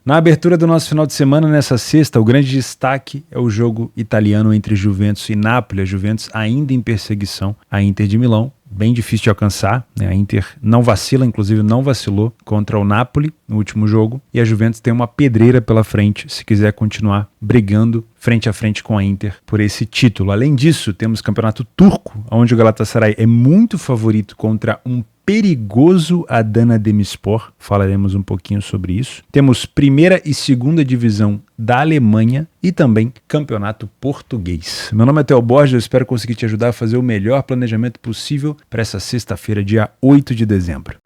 Na abertura do nosso final de semana, nessa sexta, o grande destaque é o jogo italiano entre Juventus e Napoli. A Juventus ainda em perseguição, a Inter de Milão, bem difícil de alcançar, né? A Inter não vacila, inclusive não vacilou contra o Napoli no último jogo, e a Juventus tem uma pedreira pela frente se quiser continuar brigando frente a frente com a Inter por esse título. Além disso, temos campeonato turco, onde o Galatasaray é muito favorito contra um perigoso Adana Demirspor, falaremos um pouquinho sobre isso. Temos primeira e segunda divisão da Alemanha e também campeonato português. Meu nome é Theo Borges, eu espero conseguir te ajudar a fazer o melhor planejamento possível para essa sexta-feira, dia 8 de dezembro.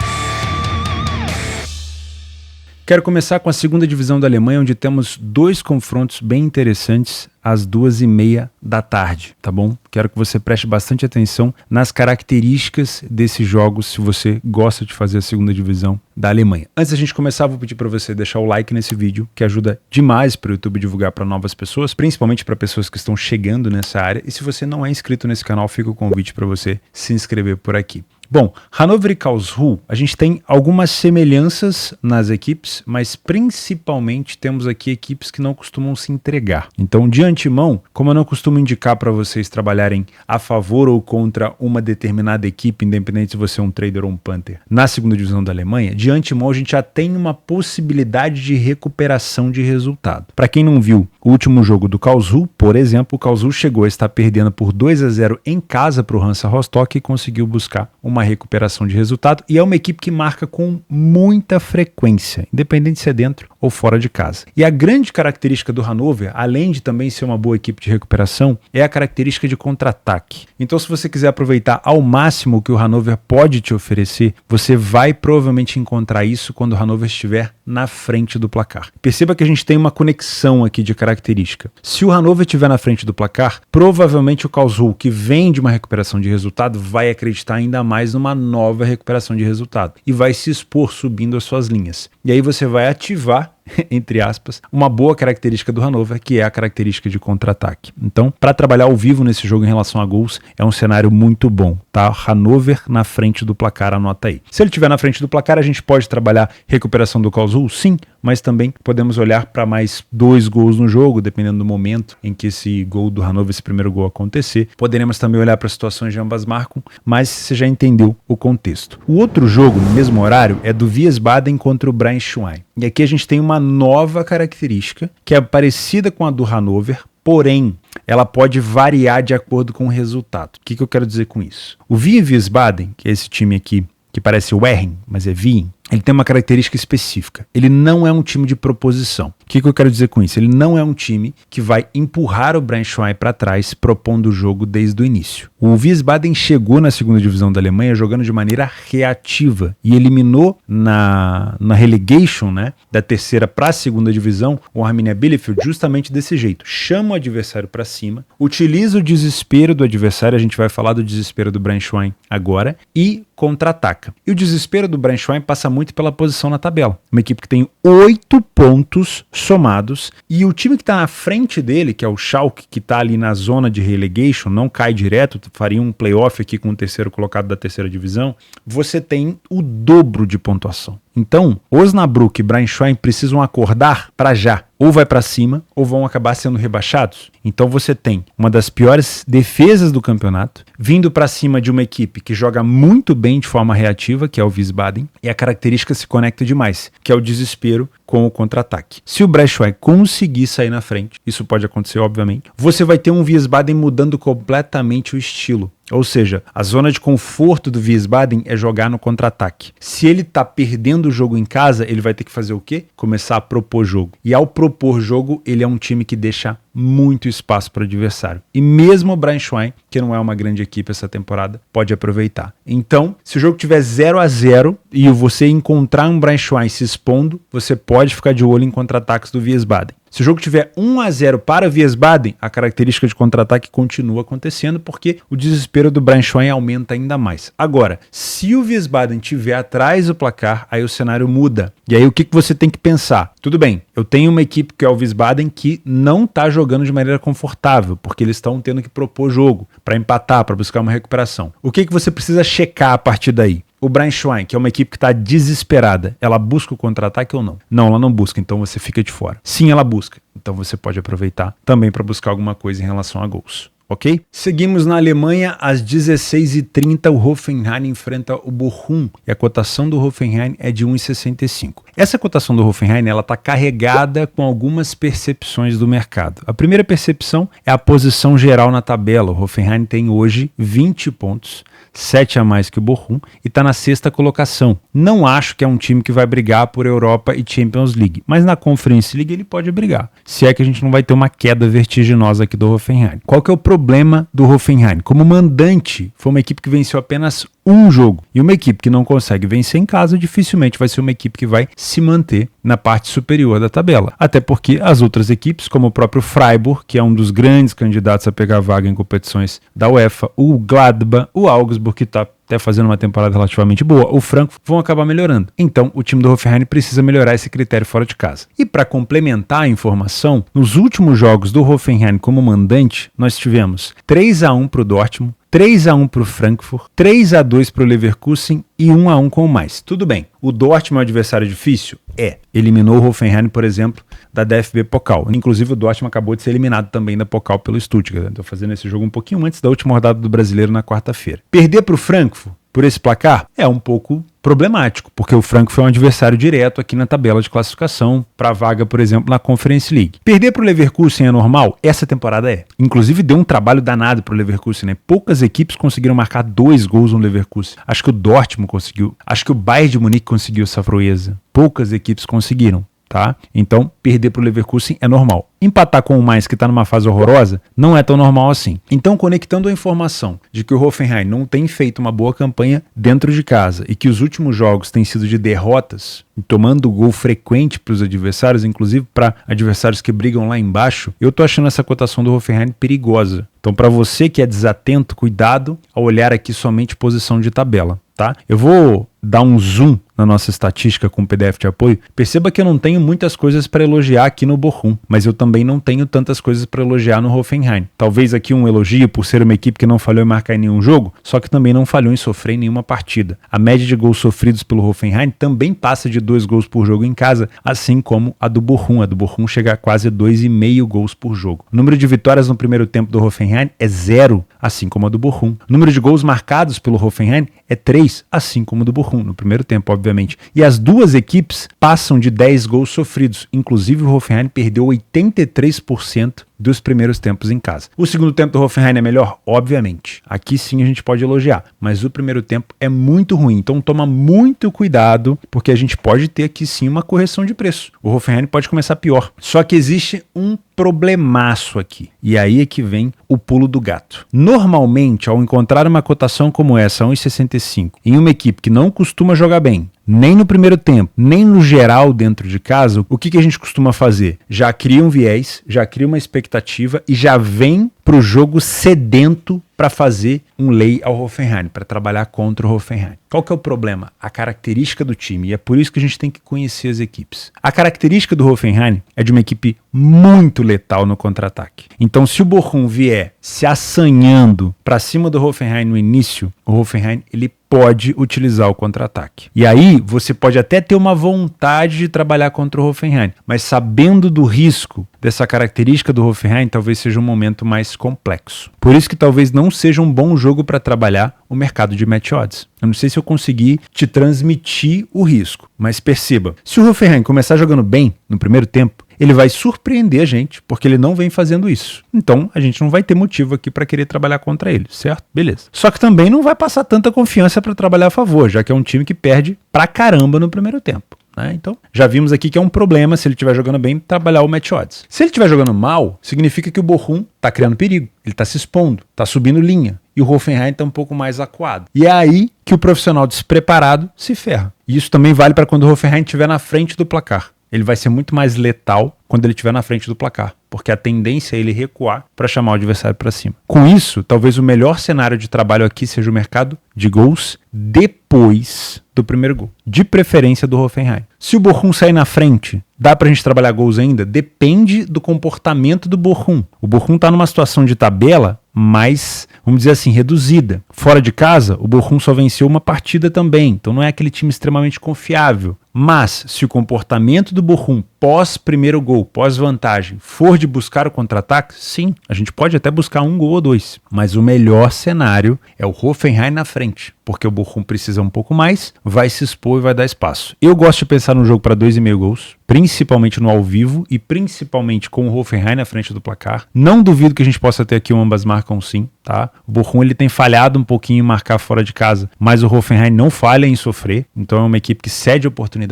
Quero começar com a segunda divisão da Alemanha, onde temos dois confrontos bem interessantes às 2h30 da tarde, tá bom? Quero que você preste bastante atenção nas características desses jogos, se você gosta de fazer a segunda divisão da Alemanha. Antes da gente começar, vou pedir para você deixar o like nesse vídeo, que ajuda demais para o YouTube divulgar para novas pessoas, principalmente para pessoas que estão chegando nessa área. E se você não é inscrito nesse canal, fica o convite para você se inscrever por aqui. Bom, Hannover e Karlsruhe, a gente tem algumas semelhanças nas equipes, mas principalmente temos aqui equipes que não costumam se entregar. Então, de antemão, como eu não costumo indicar para vocês trabalharem a favor ou contra uma determinada equipe, independente se você é um trader ou um punter, na segunda divisão da Alemanha, de antemão a gente já tem uma possibilidade de recuperação de resultado. Para quem não viu o último jogo do Karlsruhe, por exemplo, o Karlsruhe chegou a estar perdendo por 2-0 em casa para o Hansa Rostock e conseguiu buscar uma recuperação de resultado, e é uma equipe que marca com muita frequência, independente se é dentro ou fora de casa. E a grande característica do Hannover, além de também ser uma boa equipe de recuperação, é a característica de contra-ataque. Então, se você quiser aproveitar ao máximo o que o Hannover pode te oferecer, você vai provavelmente encontrar isso quando o Hannover estiver na frente do placar. Perceba que a gente tem uma conexão aqui de característica. Se o Hannover estiver na frente do placar, provavelmente o Karlsruhe, que vem de uma recuperação de resultado, vai acreditar ainda mais numa nova recuperação de resultado e vai se expor subindo as suas linhas. E aí você vai ativar, entre aspas, uma boa característica do Hannover, que é a característica de contra-ataque. Então, para trabalhar ao vivo nesse jogo em relação a gols, é um cenário muito bom, tá? Hannover na frente do placar, anota aí. Se ele estiver na frente do placar, a gente pode trabalhar recuperação do Karlsruhe, sim, mas também podemos olhar para mais 2 gols no jogo, dependendo do momento em que esse gol do Hannover, esse primeiro gol acontecer. Poderemos também olhar para situações de ambas marcam, mas você já entendeu o contexto. O outro jogo, no mesmo horário, é do Wiesbaden contra o Braunschweig. E aqui a gente tem uma nova característica que é parecida com a do Hannover, porém ela pode variar de acordo com o resultado. O que eu quero dizer com isso? O Wien Wiesbaden, que é esse time aqui, que parece o Wien, mas é Wien, ele tem uma característica específica. Ele não é um time de proposição. O que eu quero dizer com isso? Ele não é um time que vai empurrar o Braunschweig para trás, propondo o jogo desde o início. O Wiesbaden chegou na segunda divisão da Alemanha jogando de maneira reativa e eliminou na relegation, né, da terceira para a segunda divisão, o Arminia Bielefeld justamente desse jeito. Chama o adversário para cima, utiliza o desespero do adversário, a gente vai falar do desespero do Braunschweig agora, e contra-ataca. E o desespero do Braunschweig passa muito pela posição na tabela. Uma equipe que tem 8 pontos somados, e o time que está na frente dele, que é o Schalke, que está ali na zona de relegation, não cai direto, faria um playoff aqui com o terceiro colocado da terceira divisão, você tem o dobro de pontuação. Então, Osnabrück e Braunschweig precisam acordar para já. Ou vai para cima, ou vão acabar sendo rebaixados. Então você tem uma das piores defesas do campeonato, vindo para cima de uma equipe que joga muito bem de forma reativa, que é o Wiesbaden, e a característica se conecta demais, que é o desespero com o contra-ataque. Se o Braunschweig conseguir sair na frente, isso pode acontecer obviamente, você vai ter um Wiesbaden mudando completamente o estilo. Ou seja, a zona de conforto do Wiesbaden é jogar no contra-ataque. Se ele está perdendo o jogo em casa, ele vai ter que fazer o quê? Começar a propor jogo. E ao propor jogo, ele é um time que deixa muito espaço para o adversário. E mesmo o Braunschweig, que não é uma grande equipe essa temporada, pode aproveitar. Então, se o jogo tiver 0-0 e você encontrar um Braunschweig se expondo, você pode ficar de olho em contra-ataques do Wiesbaden. Se o jogo tiver 1-0 para o Wiesbaden, a característica de contra-ataque continua acontecendo porque o desespero do Braunschweig aumenta ainda mais. Agora, se o Wiesbaden estiver atrás do placar, aí o cenário muda. E aí o que você tem que pensar? Tudo bem, eu tenho uma equipe que é o Wiesbaden que não está jogando de maneira confortável, porque eles estão tendo que propor jogo para empatar, para buscar uma recuperação. O que você precisa checar a partir daí? o Braunschweig, que é uma equipe que está desesperada, ela busca o contra-ataque ou não? Não, ela não busca, então você fica de fora. Sim, ela busca, então você pode aproveitar também para buscar alguma coisa em relação a gols. Ok? Seguimos na Alemanha, às 16h30, o Hoffenheim enfrenta o Bochum e a cotação do Hoffenheim é de 1,65. Essa cotação do Hoffenheim ela está carregada com algumas percepções do mercado. A primeira percepção é a posição geral na tabela. O Hoffenheim tem hoje 20 pontos, 7 a mais que o Bochum, e está na 6ª colocação. Não acho que é um time que vai brigar por Europa e Champions League, mas na Conference League ele pode brigar, se é que a gente não vai ter uma queda vertiginosa aqui do Hoffenheim. Qual que é o problema do Hoffenheim? Como mandante, foi uma equipe que venceu apenas um jogo, e uma equipe que não consegue vencer em casa dificilmente vai ser uma equipe que vai se manter na parte superior da tabela, até porque as outras equipes, como o próprio Freiburg, que é um dos grandes candidatos a pegar vaga em competições da UEFA, o Gladbach, o Augsburg, que está até fazendo uma temporada relativamente boa, o Frankfurt, vão acabar melhorando. Então, o time do Hoffenheim precisa melhorar esse critério fora de casa. E para complementar a informação, nos últimos jogos do Hoffenheim como mandante, nós tivemos 3-1 para o Dortmund, 3-1 para o Frankfurt, 3-2 para o Leverkusen e 1-1 com o Mainz. Tudo bem, o Dortmund é um adversário difícil? É. Eliminou o Hoffenheim, por exemplo, da DFB Pokal. Inclusive o Dortmund acabou de ser eliminado também da Pokal pelo Stuttgart. Estou fazendo esse jogo um pouquinho antes da última rodada do Brasileiro na quarta-feira. Perder para o Frankfurt por esse placar é um pouco problemático, porque o Frankfurt foi um adversário direto aqui na tabela de classificação para a vaga, por exemplo, na Conference League. Perder para o Leverkusen é normal? Essa temporada é. Inclusive deu um trabalho danado para o Leverkusen, né? Poucas equipes conseguiram marcar 2 gols no Leverkusen. Acho que o Dortmund conseguiu, acho que o Bayern de Munique conseguiu essa proeza. Poucas equipes conseguiram. Tá? Então, perder para o Leverkusen é normal. Empatar com o Mainz, que está numa fase horrorosa, não é tão normal assim. Então, conectando a informação de que o Hoffenheim não tem feito uma boa campanha dentro de casa e que os últimos jogos têm sido de derrotas, tomando gol frequente para os adversários, inclusive para adversários que brigam lá embaixo, eu tô achando essa cotação do Hoffenheim perigosa. Então, para você que é desatento, cuidado ao olhar aqui somente posição de tabela. Tá? Eu vou dar um zoom na nossa estatística com o PDF de apoio. Perceba que eu não tenho muitas coisas para elogiar aqui no Bochum, mas eu também não tenho tantas coisas para elogiar no Hoffenheim. Talvez aqui um elogio por ser uma equipe que não falhou em marcar em nenhum jogo, só que também não falhou em sofrer em nenhuma partida. A média de gols sofridos pelo Hoffenheim também passa de 2 gols por jogo em casa, assim como a do Bochum. A do Bochum chega a quase 2,5 gols por jogo. O número de vitórias no primeiro tempo do Hoffenheim é 0, assim como a do Bochum. O número de gols marcados pelo Hoffenheim é 3, assim como o do Bochum, no primeiro tempo, obviamente. E as duas equipes passam de 10 gols sofridos. Inclusive, o Hoffenheim perdeu 83% dos primeiros tempos em casa. O segundo tempo do Hoffenheim é melhor? Obviamente. Aqui sim a gente pode elogiar. Mas o primeiro tempo é muito ruim. Então toma muito cuidado, porque a gente pode ter aqui sim uma correção de preço. O Hoffenheim pode começar pior. Só que existe um problemaço aqui. E aí é que vem o pulo do gato. Normalmente, ao encontrar uma cotação como essa, 1,65, em uma equipe que não costuma jogar bem, nem no primeiro tempo, nem no geral dentro de casa, o que a gente costuma fazer? Já cria um viés, já cria uma expectativa e já vem para o jogo sedento para fazer um lay ao Hoffenheim, para trabalhar contra o Hoffenheim. Qual que é o problema? A característica do time, e é por isso que a gente tem que conhecer as equipes. A característica do Hoffenheim é de uma equipe muito letal no contra-ataque. Então, se o Bochum vier se assanhando para cima do Hoffenheim no início, o Hoffenheim ele pode utilizar o contra-ataque. E aí, você pode até ter uma vontade de trabalhar contra o Hoffenheim, mas sabendo do risco dessa característica do Hoffenheim, talvez seja um momento mais complexo. Por isso que talvez não seja um bom jogo para trabalhar o mercado de match odds. Eu não sei se eu consegui te transmitir o risco, mas perceba, se o Hoffenheim começar jogando bem no primeiro tempo, ele vai surpreender a gente, porque ele não vem fazendo isso. Então, a gente não vai ter motivo aqui para querer trabalhar contra ele, certo? Beleza. Só que também não vai passar tanta confiança para trabalhar a favor, já que é um time que perde pra caramba no primeiro tempo. Então, já vimos aqui que é um problema, se ele estiver jogando bem, trabalhar o match odds. Se ele estiver jogando mal, significa que o Bochum está criando perigo, ele está se expondo, está subindo linha, e o Hoffenheim está um pouco mais acuado. E é aí que o profissional despreparado se ferra. E isso também vale para quando o Hoffenheim estiver na frente do placar. Ele vai ser muito mais letal quando ele estiver na frente do placar, porque a tendência é ele recuar para chamar o adversário para cima. Com isso, talvez o melhor cenário de trabalho aqui seja o mercado de gols depois do primeiro gol, de preferência do Hoffenheim. Se o Bochum sair na frente, dá pra gente trabalhar gols ainda? Depende do comportamento do Bochum. O Bochum tá numa situação de tabela mais, vamos dizer assim, reduzida. Fora de casa, o Bochum só venceu uma partida também, então não é aquele time extremamente confiável. Mas, se o comportamento do Bochum pós primeiro gol, pós vantagem, for de buscar o contra-ataque, sim, a gente pode até buscar um gol ou dois. Mas o melhor cenário é o Hoffenheim na frente, porque o Bochum precisa um pouco mais, vai se expor e vai dar espaço. Eu gosto de pensar no jogo para 2,5 gols, principalmente no ao vivo e principalmente com o Hoffenheim na frente do placar. Não duvido que a gente possa ter aqui um ambas marcam sim, tá? O Bochum ele tem falhado um pouquinho em marcar fora de casa, mas o Hoffenheim não falha em sofrer, então é uma equipe que cede oportunidade.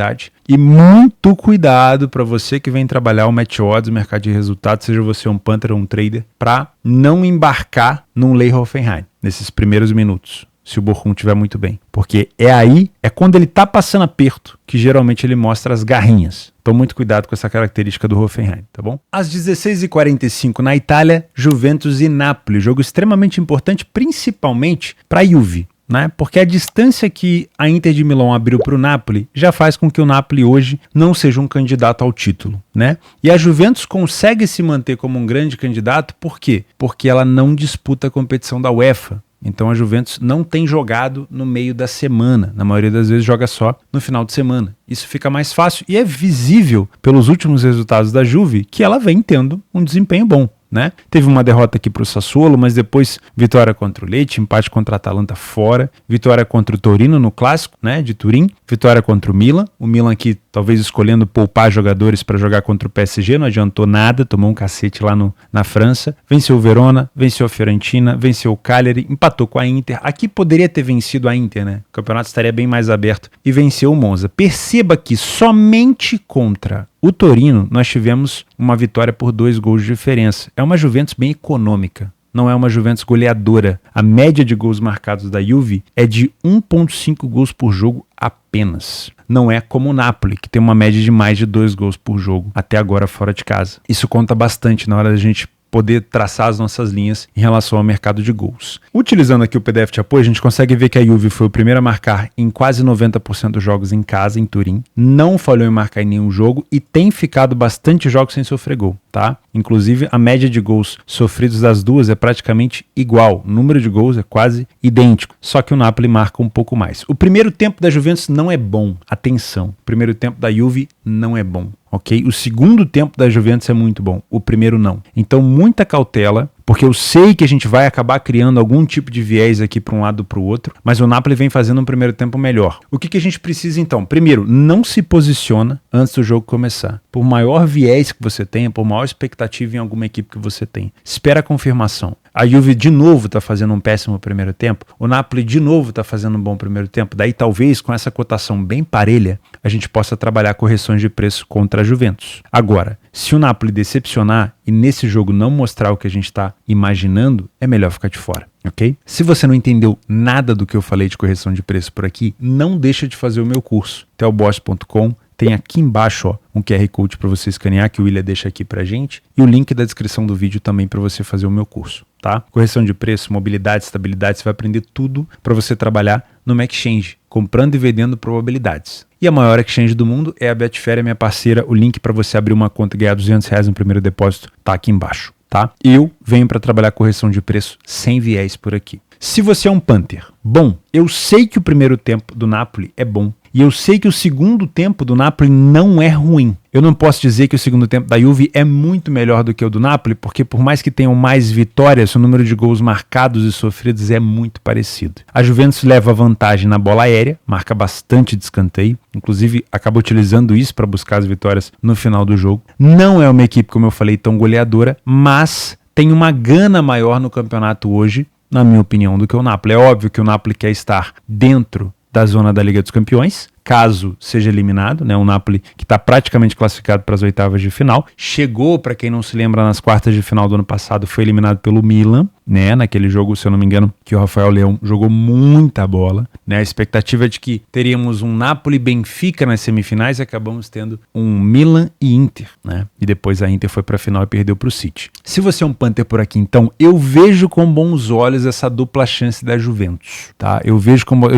E muito cuidado para você que vem trabalhar o match odds, o mercado de resultados, seja você um punter ou um trader, para não embarcar num lei Hoffenheim nesses primeiros minutos, se o Bochum estiver muito bem. Porque é quando ele tá passando aperto, que geralmente ele mostra as garrinhas. Então muito cuidado com essa característica do Hoffenheim, tá bom? Às 16h45 na Itália, Juventus e Napoli. Jogo extremamente importante, principalmente para a Juve, né? Porque a distância que a Inter de Milão abriu para o Napoli já faz com que o Napoli hoje não seja um candidato ao título, né? E a Juventus consegue se manter como um grande candidato, por quê? Porque ela não disputa a competição da UEFA. Então a Juventus não tem jogado no meio da semana, na maioria das vezes joga só no final de semana. Isso fica mais fácil e é visível pelos últimos resultados da Juve que ela vem tendo um desempenho bom, né? Teve uma derrota aqui para o Sassuolo, mas depois vitória contra o Lecce, empate contra a Atalanta fora, vitória contra o Torino no clássico, né, de Turim, vitória contra o Milan aqui talvez escolhendo poupar jogadores para jogar contra o PSG, não adiantou nada, tomou um cacete lá na França, venceu o Verona, venceu a Fiorentina, venceu o Cagliari, empatou com a Inter, aqui poderia ter vencido a Inter, né, o campeonato estaria bem mais aberto, e venceu o Monza. Perceba que somente contra o Torino nós tivemos uma vitória por 2 gols de diferença. É uma Juventus bem econômica, não é uma Juventus goleadora. A média de gols marcados da Juve é de 1,5 gols por jogo apenas. Não é como o Napoli, que tem uma média de mais de 2 gols por jogo, até agora fora de casa. Isso conta bastante na hora da gente poder traçar as nossas linhas em relação ao mercado de gols. Utilizando aqui o PDF de apoio, a gente consegue ver que a Juve foi o primeiro a marcar em quase 90% dos jogos em casa, em Turim. Não falhou em marcar em nenhum jogo e tem ficado bastante jogos sem sofrer gol, tá? Inclusive, a média de gols sofridos das duas é praticamente igual. O número de gols é quase idêntico, só que o Napoli marca um pouco mais. O primeiro tempo da Juventus não é bom. Atenção, o primeiro tempo da Juve não é bom. Ok? O segundo tempo da Juventus é muito bom, o primeiro não. Então, muita cautela, porque eu sei que a gente vai acabar criando algum tipo de viés aqui para um lado ou para o outro, mas o Napoli vem fazendo um primeiro tempo melhor. O que a gente precisa então? Primeiro, não se posiciona antes do jogo começar. Por maior viés que você tenha, por maior expectativa em alguma equipe que você tem, espera a confirmação. A Juve de novo está fazendo um péssimo primeiro tempo, o Napoli de novo está fazendo um bom primeiro tempo, daí talvez com essa cotação bem parelha, a gente possa trabalhar correções de preço contra a Juventus. Agora, se o Napoli decepcionar e nesse jogo não mostrar o que a gente está imaginando, é melhor ficar de fora, ok? Se você não entendeu nada do que eu falei de correção de preço por aqui, não deixa de fazer o meu curso, telboss.com. Tem aqui embaixo ó, um QR Code para você escanear, que o William deixa aqui para gente, e o link da descrição do vídeo também para você fazer o meu curso, tá? Correção de preço, mobilidade, estabilidade, você vai aprender tudo para você trabalhar no Exchange, comprando e vendendo probabilidades. E a maior exchange do mundo é a Betfair, minha parceira. O link para você abrir uma conta e ganhar R$200 no primeiro depósito tá aqui embaixo, tá? Eu venho para trabalhar correção de preço sem viés por aqui. Se você é um punter, bom, eu sei que o primeiro tempo do Napoli é bom. E eu sei que o segundo tempo do Napoli não é ruim. Eu não posso dizer que o segundo tempo da Juve é muito melhor do que o do Napoli, porque por mais que tenham mais vitórias, o número de gols marcados e sofridos é muito parecido. A Juventus leva vantagem na bola aérea, marca bastante de escanteio, inclusive acaba utilizando isso para buscar as vitórias no final do jogo. Não é uma equipe, como eu falei, tão goleadora, mas tem uma gana maior no campeonato hoje, na minha opinião, do que o Napoli. É óbvio que o Napoli quer estar dentro da zona da Liga dos Campeões, caso seja eliminado, né? O Napoli que está praticamente classificado para as oitavas de final, chegou, para quem não se lembra, nas quartas de final do ano passado, foi eliminado pelo Milan, né? Naquele jogo, se eu não me engano, que o Rafael Leão jogou muita bola, né? A expectativa é de que teríamos um Napoli-Benfica nas semifinais e acabamos tendo um Milan e Inter, né? E depois a Inter foi para a final e perdeu para o City. Se você é um punter por aqui, então, eu vejo com bons olhos essa dupla chance da Juventus, tá? Eu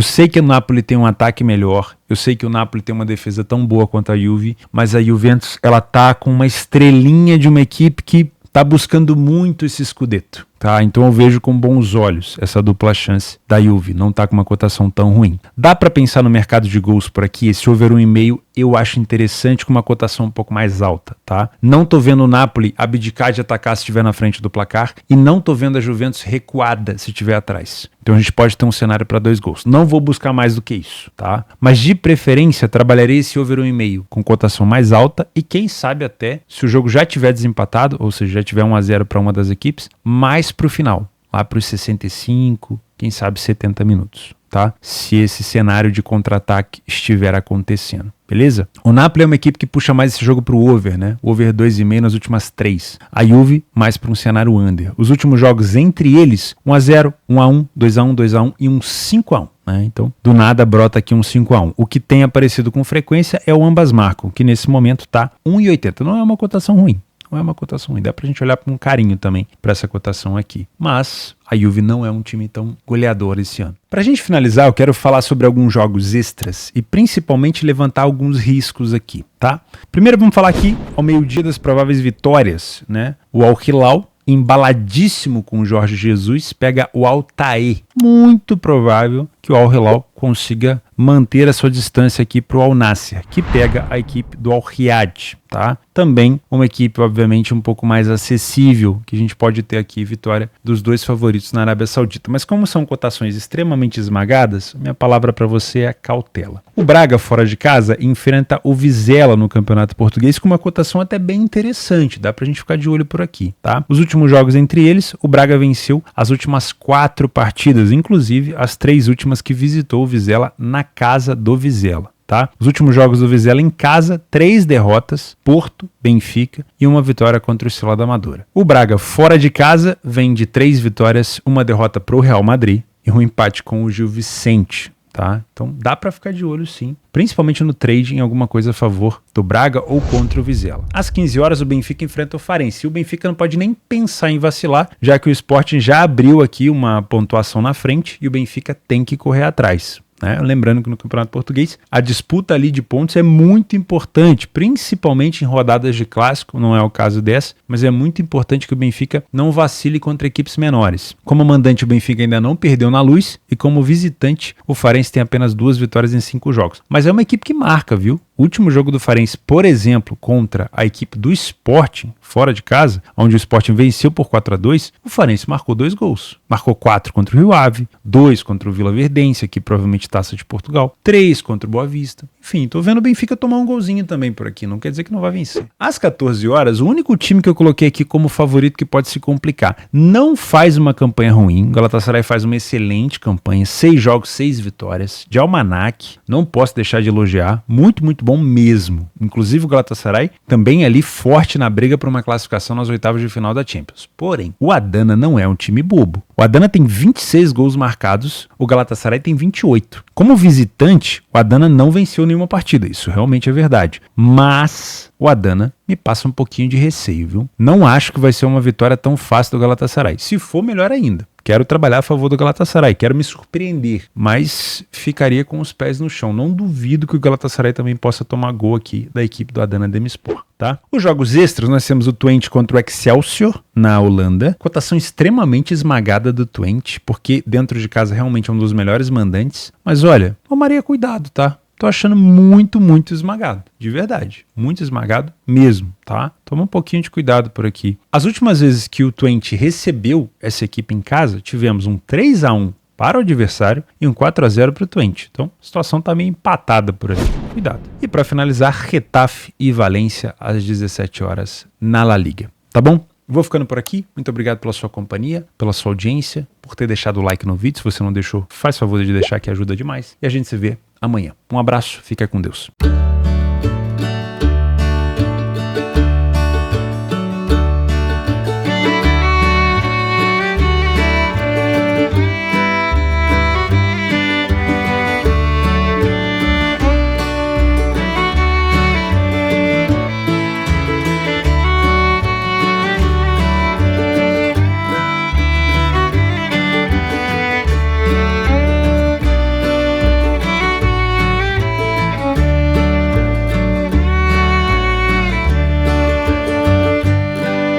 sei que o Napoli tem um ataque melhor, eu sei que o Napoli tem uma defesa tão boa quanto a Juve, mas a Juventus, ela tá com uma estrelinha de uma equipe que tá buscando muito esse Scudetto. tá? Então eu vejo com bons olhos essa dupla chance da Juve, não tá com uma cotação tão ruim. Dá para pensar no mercado de gols por aqui, esse over 1,5 eu acho interessante com uma cotação um pouco mais alta, tá? Não tô vendo o Napoli abdicar de atacar se estiver na frente do placar e não tô vendo a Juventus recuada se estiver atrás. Então a gente pode ter um cenário para 2 gols. Não vou buscar mais do que isso, tá? Mas de preferência trabalharei esse over 1,5 com cotação mais alta e quem sabe até, se o jogo já tiver desempatado, ou seja, já tiver 1-0 para uma das equipes, mais pro final, lá para os 65, quem sabe 70 minutos, tá? Se esse cenário de contra-ataque estiver acontecendo. Beleza? O Napoli é uma equipe que puxa mais esse jogo pro over, né? O over 2,5 nas últimas 3. A Juve mais para um cenário under. Os últimos jogos entre eles, 1-0, 1-1, 2-1, 2-1 e um 5-1. Né? Então, do nada brota aqui um 5-1. O que tem aparecido com frequência é o ambas marcam, que nesse momento tá 1,80. Não é uma cotação ruim. Não é uma cotação ruim. Dá pra gente olhar com um carinho também para essa cotação aqui. Mas a Juve não é um time tão goleador esse ano. Pra gente finalizar, eu quero falar sobre alguns jogos extras e principalmente levantar alguns riscos aqui, tá? Primeiro vamos falar aqui ao meio-dia das prováveis vitórias, né? O Al Hilal, embaladíssimo com o Jorge Jesus, pega o Al-Tae. Muito provável que o Al Hilal consiga manter a sua distância aqui para o Al Nassr, que pega a equipe do Al Riyadh, tá? Também uma equipe, obviamente, um pouco mais acessível, que a gente pode ter aqui vitória dos 2 favoritos na Arábia Saudita. Mas como são cotações extremamente esmagadas, minha palavra para você é cautela. O Braga, fora de casa, enfrenta o Vizela no Campeonato Português com uma cotação até bem interessante, dá pra gente ficar de olho por aqui, tá? Os últimos jogos entre eles, o Braga venceu as últimas 4 partidas, inclusive as 3 últimas que visitou o Vizela na casa do Vizela. Tá? Os últimos jogos do Vizela em casa, 3 derrotas, Porto, Benfica e uma vitória contra o Estrela da Amadora. O Braga fora de casa vem de 3 vitórias, uma derrota para o Real Madrid e um empate com o Gil Vicente. Tá? Então dá para ficar de olho sim, principalmente no trade em alguma coisa a favor do Braga ou contra o Vizela. Às 15 horas o Benfica enfrenta o Farense e o Benfica não pode nem pensar em vacilar, já que o Sporting já abriu aqui uma pontuação na frente e o Benfica tem que correr atrás. Né? Lembrando que no Campeonato Português a disputa ali de pontos é muito importante, principalmente em rodadas de clássico, não é o caso dessa, mas é muito importante que o Benfica não vacile contra equipes menores. Como mandante o Benfica ainda não perdeu na Luz e como visitante o Farense tem apenas 2 vitórias em 5 jogos. Mas é uma equipe que marca, viu? O último jogo do Farense, por exemplo, contra a equipe do Sporting, fora de casa, onde o Sporting venceu por 4-2, o Farense marcou 2 gols. Marcou 4 contra o Rio Ave, 2 contra o Vila Verdense, que provavelmente Taça de Portugal, 3 contra o Boa Vista. Enfim, tô vendo o Benfica tomar um golzinho também por aqui, não quer dizer que não vai vencer. Às 14 horas, o único time que eu coloquei aqui como favorito que pode se complicar, não faz uma campanha ruim, o Galatasaray faz uma excelente campanha, 6 jogos, 6 vitórias, de almanaque, não posso deixar de elogiar, muito bom mesmo. Inclusive o Galatasaray também ali forte na briga por uma classificação nas oitavas de final da Champions. Porém, o Adana não é um time bobo. O Adana tem 26 gols marcados, o Galatasaray tem 28. Como visitante, o Adana não venceu nenhuma partida, isso realmente é verdade. Mas o Adana me passa um pouquinho de receio, viu? Não acho que vai ser uma vitória tão fácil do Galatasaray. Se for, melhor ainda. Quero trabalhar a favor do Galatasaray, quero me surpreender, mas ficaria com os pés no chão. Não duvido que o Galatasaray também possa tomar gol aqui da equipe do Adana Demirspor, tá? Os jogos extras, nós temos o Twente contra o Excelsior na Holanda. Cotação extremamente esmagada do Twente, porque dentro de casa realmente é um dos melhores mandantes. Mas olha, tomaria cuidado, tá? Tô achando muito esmagado, de verdade, muito esmagado mesmo, tá? Toma um pouquinho de cuidado por aqui. As últimas vezes que o Twente recebeu essa equipe em casa, tivemos um 3-1 para o adversário e um 4-0 para o Twente. Então, a situação tá meio empatada por aqui, cuidado. E para finalizar, Getafe e Valência às 17 horas na La Liga, tá bom? Vou ficando por aqui, muito obrigado pela sua companhia, pela sua audiência, por ter deixado o like no vídeo. Se você não deixou, faz favor de deixar que ajuda demais. E a gente se vê amanhã. Um abraço, fica com Deus.